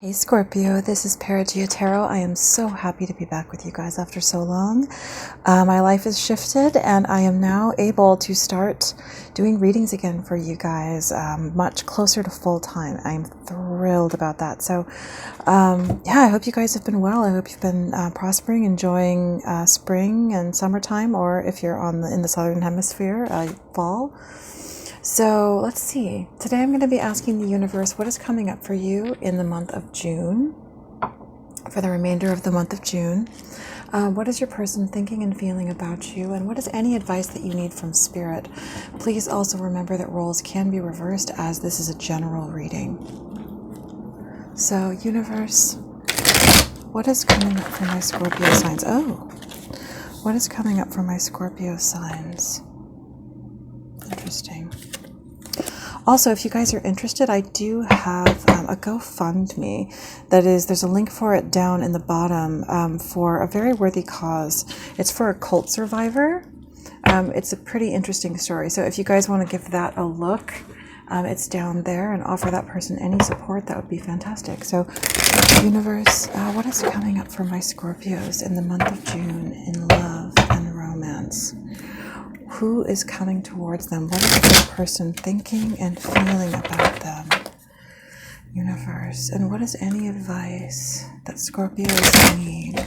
Hey Scorpio, this is Perigaea Tarot. I am so happy to be back with you guys after so long. My life has shifted and I am now able to start doing readings again for you guys, much closer to full time. I'm thrilled about that. So yeah, I hope you guys have been well. I hope you've been prospering, enjoying spring and summertime, or if you're in the southern hemisphere, fall. So let's see. Today I'm going to be asking the universe what is coming up for you in the month of June, for the remainder of the month of June. What is your person thinking and feeling about you? And what is any advice that you need from Spirit? Please also remember that roles can be reversed as this is a general reading. So universe, what is coming up for my Scorpio signs? Oh, what is coming up for my Scorpio signs? Interesting. Also, if you guys are interested, I do have a GoFundMe. There's a link for it down in the bottom for a very worthy cause. It's for a cult survivor. It's a pretty interesting story. So if you guys want to give that a look, it's down there, and offer that person any support, that would be fantastic. So universe, what is coming up for my Scorpios in the month of June in love and romance? Who is coming towards them? What is the person thinking and feeling about them? Universe. And what is any advice that Scorpios need?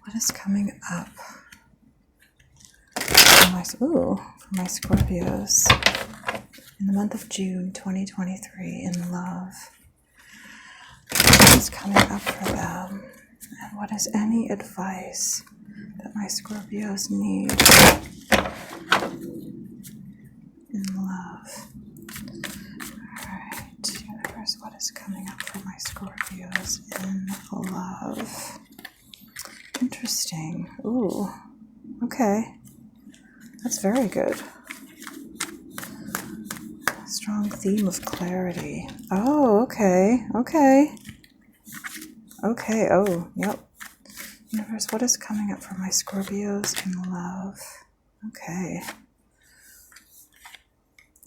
What is coming up for my Scorpios in the month of June 2023 in love? What is coming up for them? And what is any advice that my Scorpios need in love? Alright, universe, what is coming up for my Scorpios in love? Interesting. Ooh, okay. That's very good. Strong theme of clarity. Oh, okay. Okay, oh, yep. Universe, what is coming up for my Scorpios in love? Okay.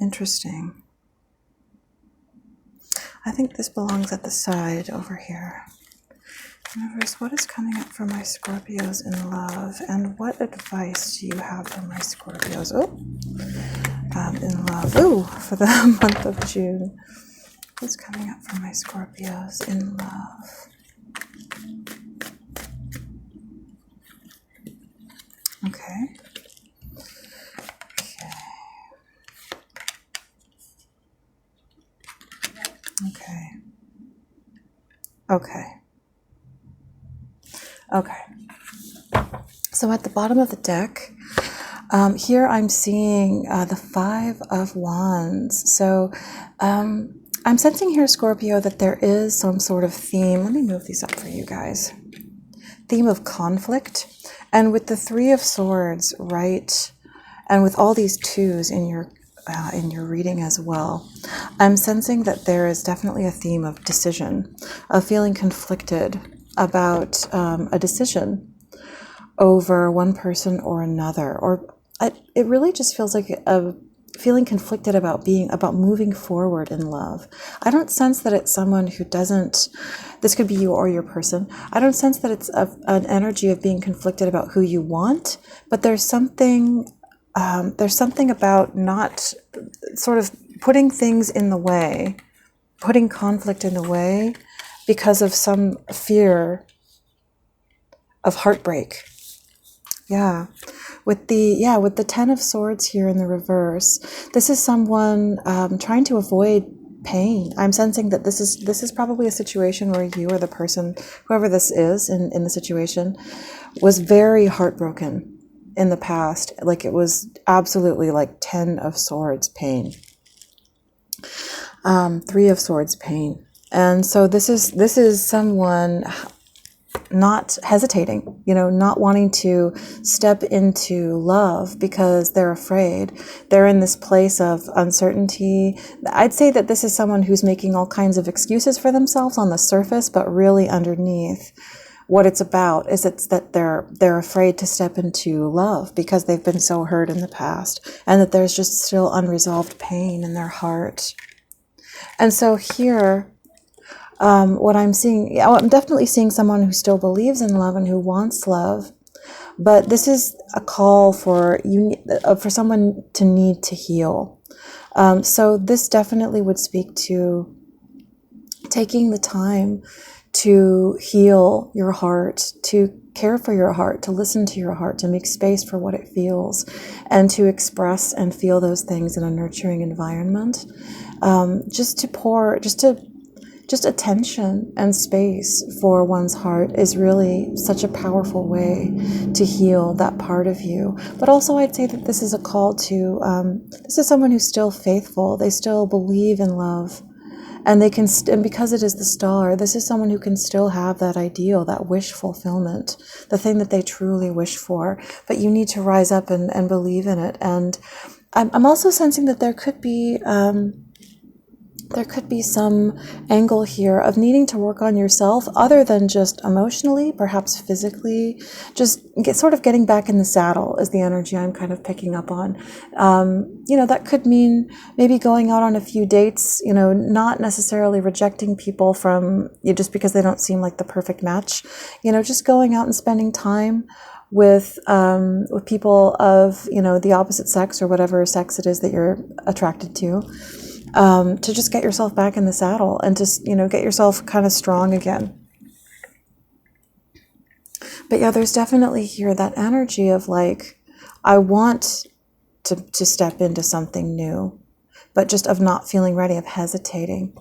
Interesting. I think this belongs at the side over here. Universe, what is coming up for my Scorpios in love? And what advice do you have for my Scorpios? In love. Ooh, for the month of June. What's coming up for my Scorpios in love? Okay. Okay. So at the bottom of the deck, here I'm seeing the Five of Wands. So I'm sensing here, Scorpio, that there is some sort of theme. Let me move these up for you guys. Theme of conflict. And with the Three of Swords, right, and with all these twos in your reading as well, I'm sensing that there is definitely a theme of decision, of feeling conflicted about a decision over one person or another, or it really just feels like a feeling conflicted about moving forward in love. I don't sense that it's someone who doesn't, this could be you or your person. I don't sense that it's an energy of being conflicted about who you want, but there's something about not sort of putting things in the way, putting conflict in the way because of some fear of heartbreak. Yeah. With the Ten of Swords here in the reverse, this is someone trying to avoid pain. I'm sensing that this is probably a situation where you or the person, whoever this is in the situation, was very heartbroken in the past. Like it was absolutely like Ten of Swords pain. Three of Swords pain. And so this is someone not hesitating, not wanting to step into love because they're afraid. They're in this place of uncertainty. I'd say that this is someone who's making all kinds of excuses for themselves on the surface, but really underneath, what it's about is that they're afraid to step into love because they've been so hurt in the past, and that there's just still unresolved pain in their heart. And so here, what I'm seeing, I'm definitely seeing someone who still believes in love and who wants love, but this is a call for for someone to need to heal. So this definitely would speak to taking the time to heal your heart, to care for your heart, to listen to your heart, to make space for what it feels, and to express and feel those things in a nurturing environment. Just attention and space for one's heart is really such a powerful way to heal that part of you. But also I'd say that this is a call to, this is someone who's still faithful. They still believe in love. And they can, and because it is the star, this is someone who can still have that ideal, that wish fulfillment, the thing that they truly wish for. But you need to rise up and believe in it. And I'm also sensing that there could be some angle here of needing to work on yourself other than just emotionally, perhaps physically, just getting back in the saddle is the energy I'm kind of picking up on. That could mean maybe going out on a few dates, not necessarily rejecting people from just because they don't seem like the perfect match, just going out and spending time with people of, the opposite sex or whatever sex it is that you're attracted to just get yourself back in the saddle and just, get yourself kind of strong again. But yeah, there's definitely here that energy of like, I want to step into something new, but just of not feeling ready, of hesitating.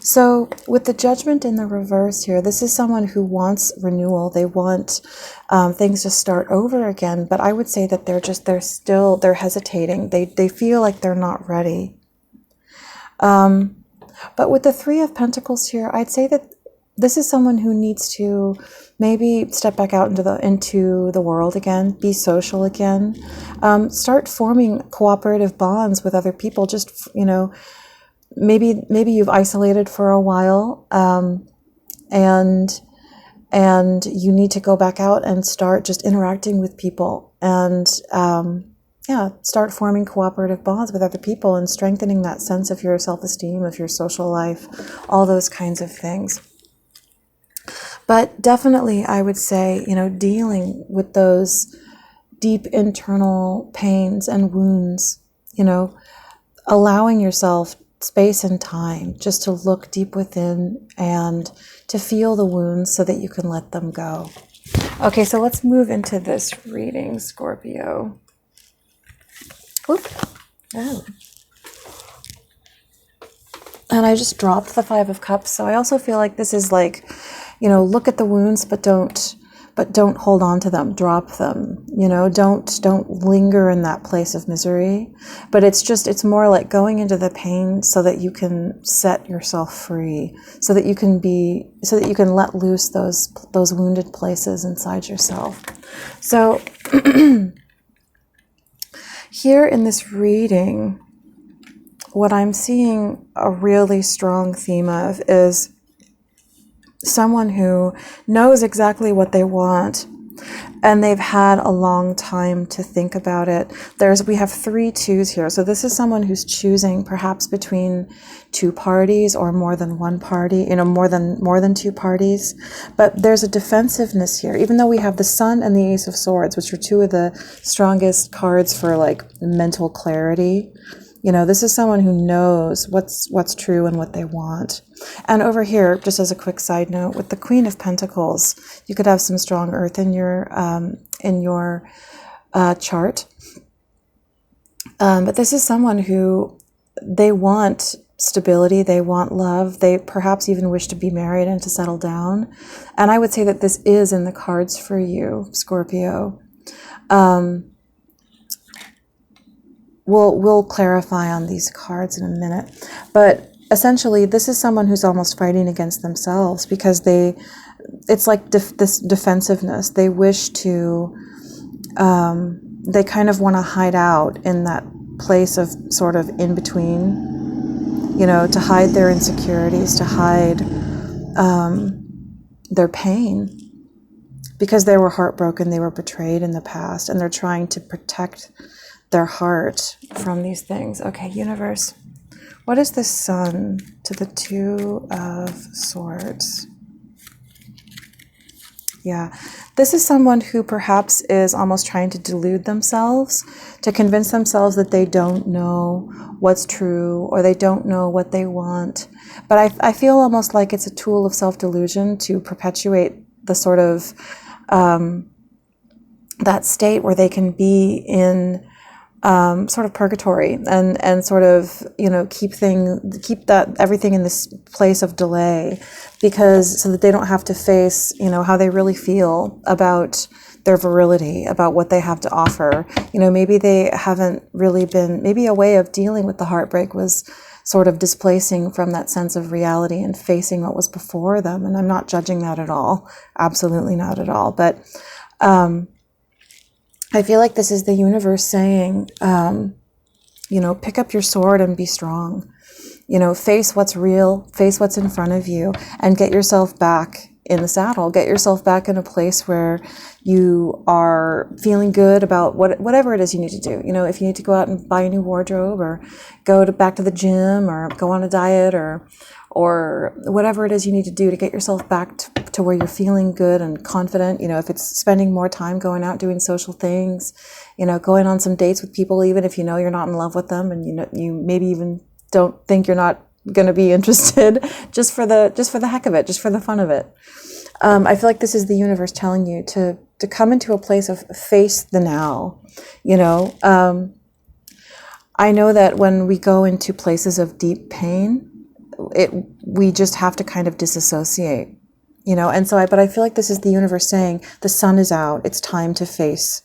So with the Judgment in the reverse here, this is someone who wants renewal. They want things to start over again. But I would say that they're hesitating. They feel like they're not ready. But with the Three of Pentacles here, I'd say that this is someone who needs to maybe step back out into the world again, be social again, start forming cooperative bonds with other people. Just, maybe you've isolated for a while, and you need to go back out and start just interacting with people and start forming cooperative bonds with other people and strengthening that sense of your self-esteem, of your social life, all those kinds of things. But definitely I would say, dealing with those deep internal pains and wounds, allowing yourself space and time just to look deep within and to feel the wounds so that you can let them go. Okay, so let's move into this reading, Scorpio. Whoop. Oh. And I just dropped the Five of Cups, so I also feel like this is like, look at the wounds, but don't hold on to them. Drop them. Don't linger in that place of misery. But it's more like going into the pain so that you can set yourself free, so that you can let loose those wounded places inside yourself. So here in this reading, what I'm seeing a really strong theme of is someone who knows exactly what they want and they've had a long time to think about it. We have 3 twos here. So this is someone who's choosing perhaps between 2 parties or more than one party, more than 2 parties. But there's a defensiveness here, even though we have the Sun and the Ace of Swords, which are 2 of the strongest cards for like mental clarity. This is someone who knows what's true and what they want. And over here, just as a quick side note, with the Queen of Pentacles, you could have some strong earth in your chart. But this is someone who, they want stability, they want love, they perhaps even wish to be married and to settle down. And I would say that this is in the cards for you, Scorpio. We'll clarify on these cards in a minute, but essentially this is someone who's almost fighting against themselves because it's like this defensiveness. They wish to, they kind of want to hide out in that place of sort of in between, to hide their insecurities, to hide their pain. because they were heartbroken, they were betrayed in the past, and they're trying to protect their heart from these things. Okay, universe, what is the Sun to the Two of Swords? Yeah, this is someone who perhaps is almost trying to delude themselves, to convince themselves that they don't know what's true, or they don't know what they want. But I feel almost like it's a tool of self-delusion to perpetuate the sort of that state where they can be in sort of purgatory and sort of, you know, keep that everything in this place of delay, because so that they don't have to face, you know, how they really feel about their virility, about what they have to offer. You know, maybe they haven't really been, maybe a way of dealing with the heartbreak was sort of displacing from that sense of reality and facing what was before them. And I'm not judging that at all. Absolutely not at all. But I feel like this is the universe saying, you know, pick up your sword and be strong. You know, face what's real, face what's in front of you, and get yourself back in the saddle. Get yourself back in a place where you are feeling good about whatever it is you need to do. You know, if you need to go out and buy a new wardrobe, or go back to the gym, or go on a diet, or whatever it is you need to do to get yourself back to where you're feeling good and confident. You know, if it's spending more time going out doing social things, you know, going on some dates with people, even if you know you're not in love with them, and you know, you maybe even don't think you're not going to be interested, just for the heck of it, just for the fun of it. I feel like this is the universe telling you to come into a place of face the now. You know, I know that when we go into places of deep pain, we just have to kind of disassociate, you know. And so but I feel like this is the universe saying the sun is out. It's time to face.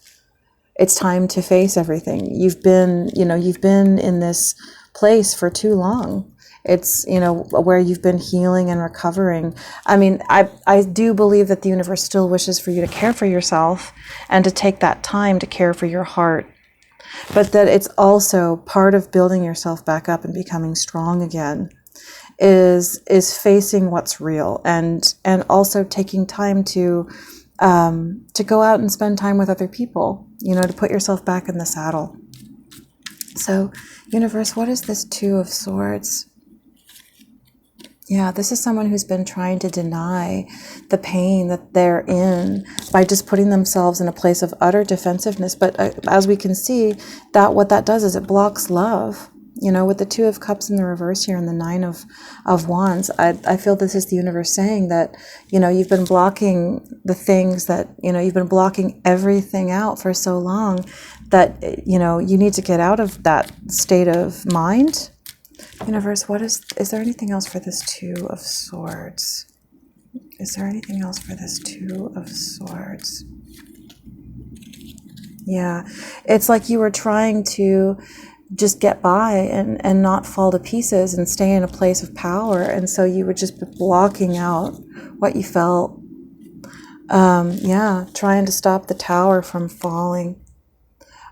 It's time to face everything. You've been in this place for too long. It's, you know, where you've been healing and recovering. I mean, I do believe that the universe still wishes for you to care for yourself and to take that time to care for your heart. But that it's also part of building yourself back up and becoming strong again is facing what's real, and also taking time to go out and spend time with other people, you know, to put yourself back in the saddle. So, universe, what is this Two of Swords? Yeah, this is someone who's been trying to deny the pain that they're in by just putting themselves in a place of utter defensiveness. But as we can see, that what that does is it blocks love. You know, with the Two of Cups in the reverse here and the Nine of Wands, I feel this is the universe saying that, you know, you've been blocking the things that, you know, you've been blocking everything out for so long that, you know, you need to get out of that state of mind. Universe, is there anything else for this Two of Swords? Is there anything else for this Two of Swords? Yeah, it's like you were trying to just get by and not fall to pieces and stay in a place of power. And so you would just be blocking out what you felt. Yeah, trying to stop the tower from falling.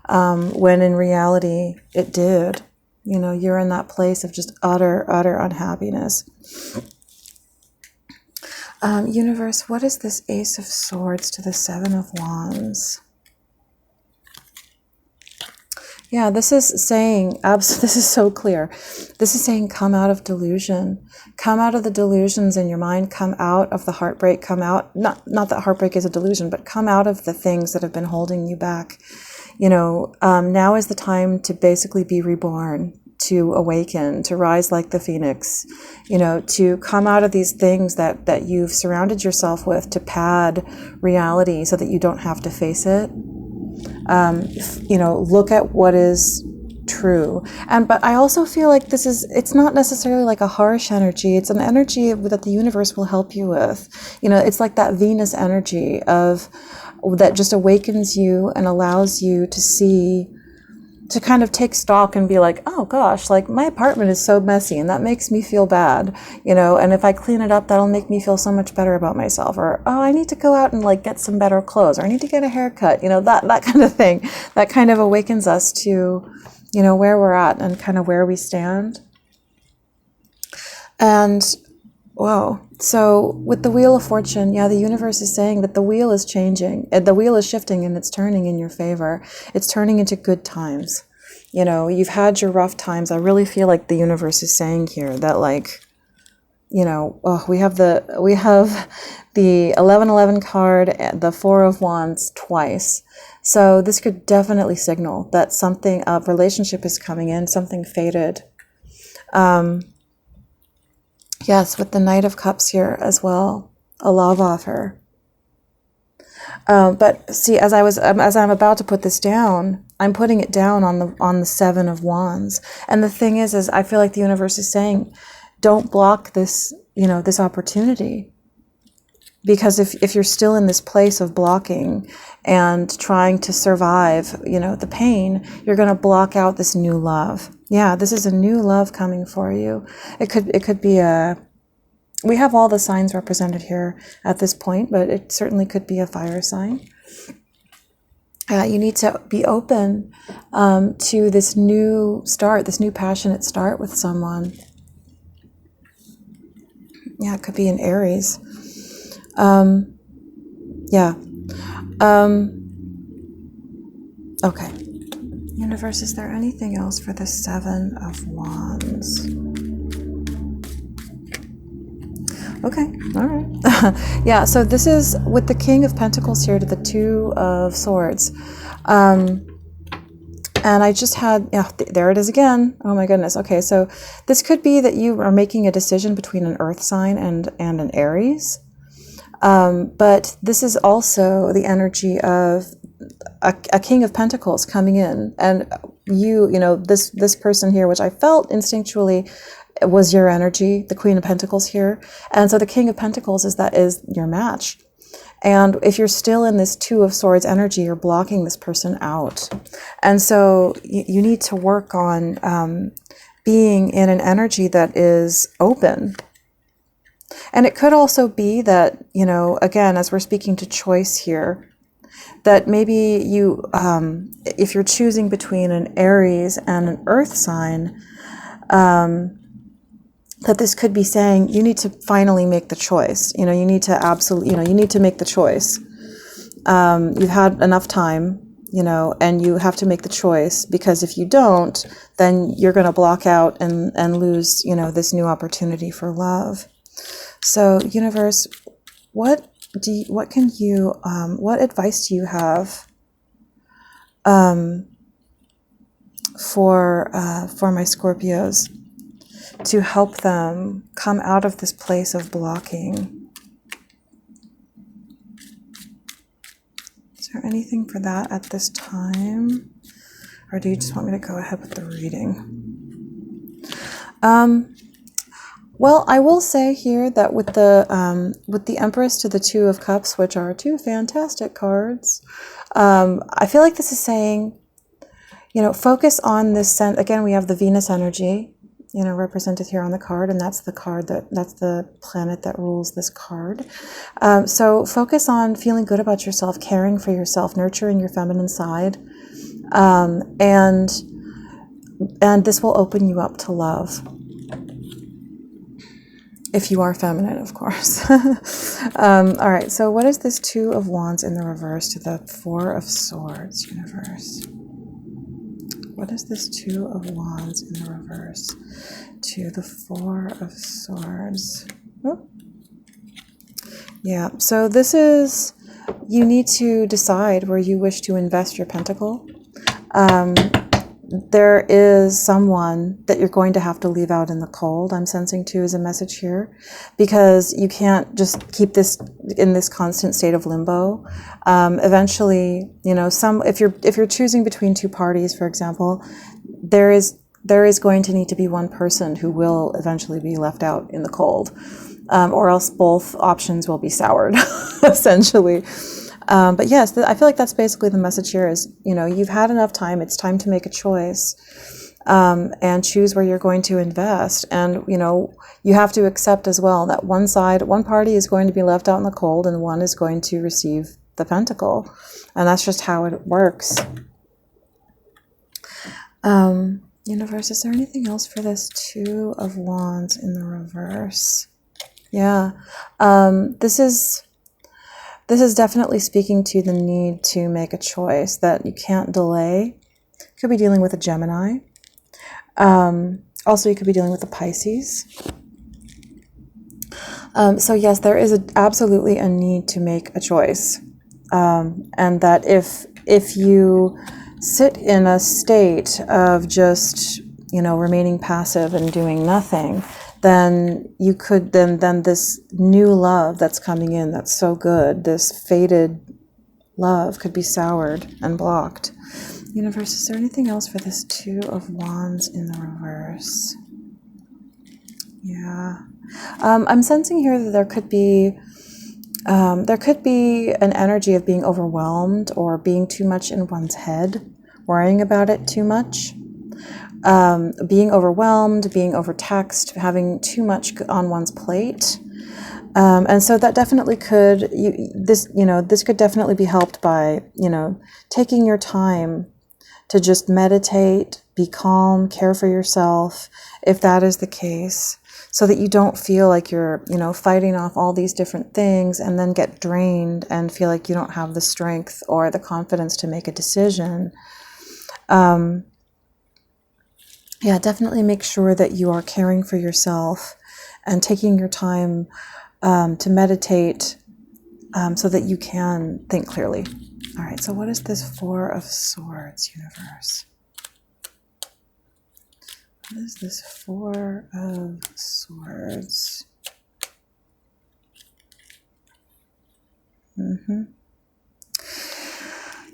When in reality, it did. You know, you're in that place of just utter unhappiness. Universe, what is this Ace of Swords to the Seven of Wands? Yeah, this is saying, this is so clear. This is saying, come out of delusion. Come out of the delusions in your mind. Come out of the heartbreak. Come out, not that heartbreak is a delusion, but come out of the things that have been holding you back. You know, now is the time to basically be reborn, to awaken, to rise like the phoenix, you know, to come out of these things that you've surrounded yourself with to pad reality so that you don't have to face it. You know, look at what is true. But I also feel like it's not necessarily like a harsh energy. It's an energy that the universe will help you with. You know, it's like that Venus energy that just awakens you and allows you to kind of take stock and be like, oh gosh, like my apartment is so messy and that makes me feel bad, you know, and if I clean it up, that'll make me feel so much better about myself. Or, oh, I need to go out and like get some better clothes, or I need to get a haircut, you know, that kind of thing. That kind of awakens us to, you know, where we're at and kind of where we stand. And Whoa. So with the Wheel of Fortune, yeah, the universe is saying that the wheel is changing. The wheel is shifting and it's turning in your favor. It's turning into good times. You know, you've had your rough times. I really feel like the universe is saying here that, like, you know, we have the 1111 card, the Four of Wands twice. So this could definitely signal that something, a relationship is coming in, something fated. Yes, with the Knight of Cups here as well, a love offer. But see, as I'm about to put this down, I'm putting it down on the Seven of Wands. And the thing is I feel like the universe is saying, don't block this, you know, this opportunity. Because if you're still in this place of blocking and trying to survive, you know, the pain, you're going to block out this new love. Yeah, this is a new love coming for you. It could be we have all the signs represented here at this point, but it certainly could be a fire sign. You need to be open to this new start, this new passionate start with someone. Yeah, it could be an Aries. Yeah. Okay. Universe, is there anything else for the Seven of Wands? Okay, all right. Yeah, so this is with the King of Pentacles here to the Two of Swords. And I just had, yeah, there it is again. Oh my goodness. Okay, so this could be that you are making a decision between an earth sign and an Aries. But this is also the energy of a King of Pentacles coming in. And you know, this person here, which I felt instinctually was your energy, the Queen of Pentacles here. And so the King of Pentacles is your match. And if you're still in this Two of Swords energy, you're blocking this person out. And so you need to work on being in an energy that is open. And it could also be that, you know, again, as we're speaking to choice here, that maybe you, if you're choosing between an Aries and an earth sign, that this could be saying you need to finally make the choice. You know, you need to you need to make the choice. You've had enough time, you know, and you have to make the choice, because if you don't, then you're going to block out and lose, you know, this new opportunity for love. So, universe, what advice do you have for my Scorpios to help them come out of this place of blocking? Is there anything for that at this time? Or do you just want me to go ahead with the reading? Well, I will say here that with the Empress to the Two of Cups, which are two fantastic cards, I feel like this is saying, you know, focus on this. Again, we have the Venus energy, you know, represented here on the card, and that's the planet that rules this card. So focus on feeling good about yourself, caring for yourself, nurturing your feminine side, and this will open you up to love. If you are feminine, of course. All right, so what is this Two of Wands in the reverse to the Four of Swords, universe? What is this Two of Wands in the reverse to the Four of Swords? Oh. Yeah, so this is, you need to decide where you wish to invest your pentacle. There is someone that you're going to have to leave out in the cold, I'm sensing too, as a message here, because you can't just keep this in this constant state of limbo. Eventually, you know, if you're choosing between two parties, for example, there is going to need to be one person who will eventually be left out in the cold, or else both options will be soured, essentially. But yes, I feel like that's basically the message here is, you know, you've had enough time. It's time to make a choice, and choose where you're going to invest. And, you know, you have to accept as well that one party is going to be left out in the cold and one is going to receive the pentacle. And that's just how it works. Universe, is there anything else for this Two of Wands in the reverse? Yeah. This is definitely speaking to the need to make a choice that you can't delay. Could be dealing with a Gemini. Also, you could be dealing with a Pisces. So yes, there is absolutely a need to make a choice. And that if you sit in a state of just, remaining passive and doing nothing, then you could, then this new love that's coming in that's so good, this faded love, could be soured and blocked. Universe, is there anything else for this Two of Wands in the reverse? Yeah. I'm sensing here that there could be an energy of being overwhelmed or being too much in one's head, worrying about it too much, being overwhelmed, being overtaxed, having too much on one's plate. And so that definitely could, this could definitely be helped by, taking your time to just meditate, be calm, care for yourself, if that is the case, so that you don't feel like you're, fighting off all these different things and then get drained and feel like you don't have the strength or the confidence to make a decision. Yeah, definitely make sure that you are caring for yourself and taking your time to meditate so that you can think clearly. All right, so what is this Four of Swords, universe? What is this Four of Swords?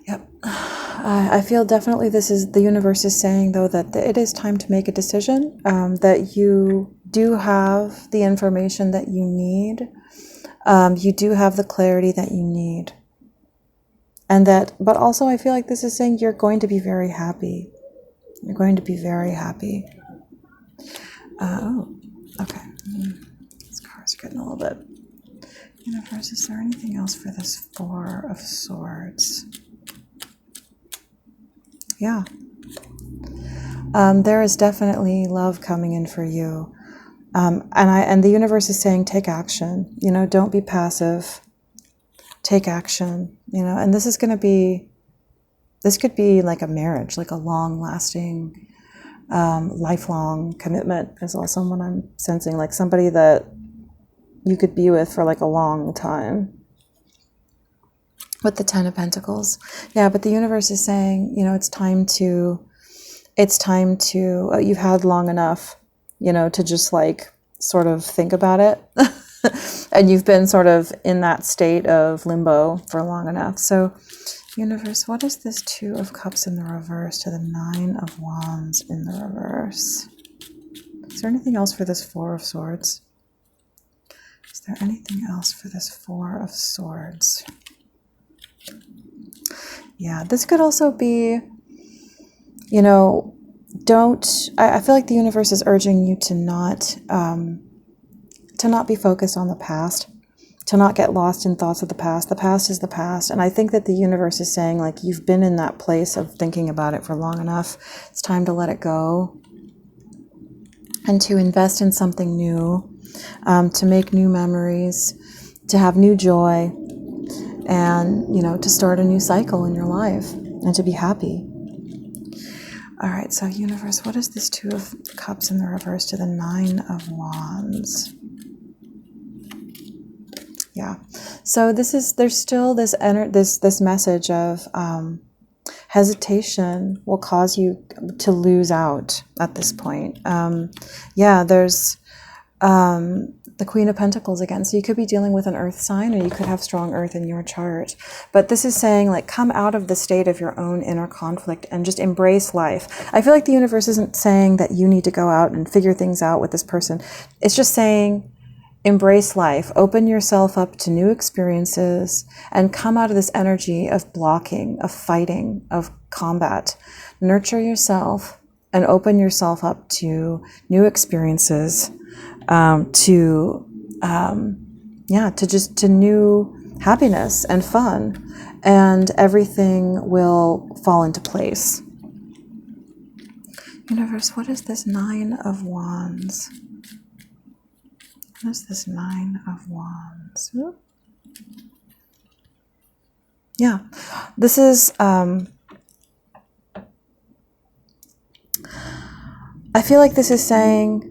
Yep. I feel definitely this is, the universe is saying, though, that it is time to make a decision, that you do have the information that you need. You do have the clarity that you need. And that, but also I feel like this is saying you're going to be very happy. You're going to be very happy. Oh, okay. These cards are getting a little bit. Universe, is there anything else for this Four of Swords? Yeah. There is definitely love coming in for you. And the universe is saying, take action. Don't be passive. Take action. And this could be like a marriage, like a long-lasting, lifelong commitment is also what I'm sensing, like somebody that you could be with for like a long time. With the Ten of Pentacles. Yeah, but the universe is saying, it's time to, you've had long enough, to just like sort of think about it. And you've been sort of in that state of limbo for long enough. So, universe, what is this Two of Cups in the reverse to the Nine of Wands in the reverse? Is there anything else for this Four of Swords? Is there anything else for this Four of Swords? Yeah, this could also be, I feel like the universe is urging you to not be focused on the past, to not get lost in thoughts of the past. The past is the past. And I think that the universe is saying, like, you've been in that place of thinking about it for long enough. It's time to let it go and to invest in something new, to make new memories, to have new joy, and, to start a new cycle in your life and to be happy. All right, so universe, what is this Two of Cups in the reverse to the Nine of Wands? Yeah, so there's still this message of hesitation will cause you to lose out at this point. Yeah, there's the Queen of Pentacles again. So you could be dealing with an earth sign, or you could have strong earth in your chart. But this is saying, like, come out of the state of your own inner conflict and just embrace life. I feel like the universe isn't saying that you need to go out and figure things out with this person. It's just saying, embrace life, open yourself up to new experiences, and come out of this energy of blocking, of fighting, of combat. Nurture yourself and open yourself up to new experiences, to new happiness and fun, and everything will fall into place. Universe, what is this Nine of Wands? What is this Nine of Wands? Oop. Yeah, this is, I feel like this is saying,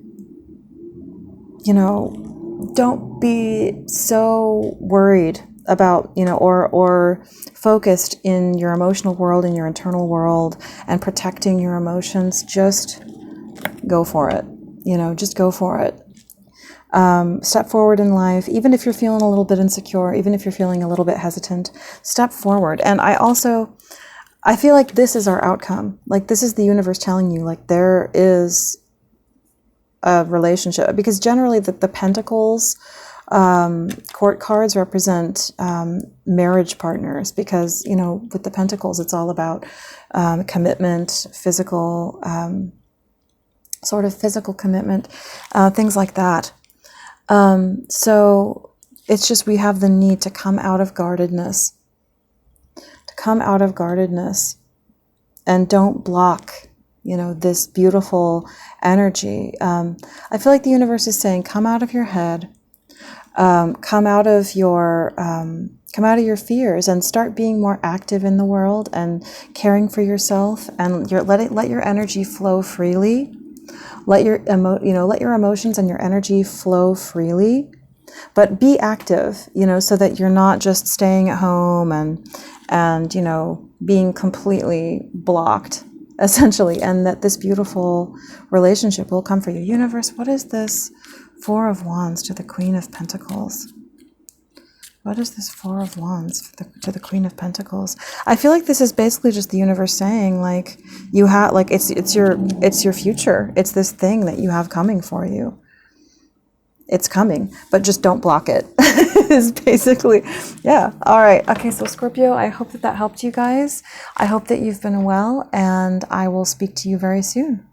you know, don't be so worried about, you know, or focused in your emotional world, in your internal world, and protecting your emotions. Just go for it. You know, just go for it. Step forward in life, even if you're feeling a little bit insecure, even if you're feeling a little bit hesitant, step forward. And I feel like this is our outcome. Like, this is the universe telling you, like, there is a relationship, because generally the pentacles, court cards represent marriage partners, because, you know, with the pentacles, it's all about commitment, physical, sort of physical commitment, things like that. So it's just, we have the need to come out of guardedness, and don't block, you know, this beautiful energy. I feel like the universe is saying, come out of your head, come out of your fears, and start being more active in the world and caring for yourself, and let your energy flow freely. Let your emotions and your energy flow freely, but be active, you know, so that you're not just staying at home and you know, being completely blocked, essentially, and that this beautiful relationship will come for you. Universe, what is this Four of Wands to the Queen of Pentacles? What is this Four of Wands to the Queen of Pentacles? I feel like this is basically just the universe saying, like, you have, like, it's your future. It's this thing that you have coming for you. It's coming, but just don't block it. Is basically, yeah. All right. Okay. So Scorpio, I hope that helped you guys. I hope that you've been well, and I will speak to you very soon.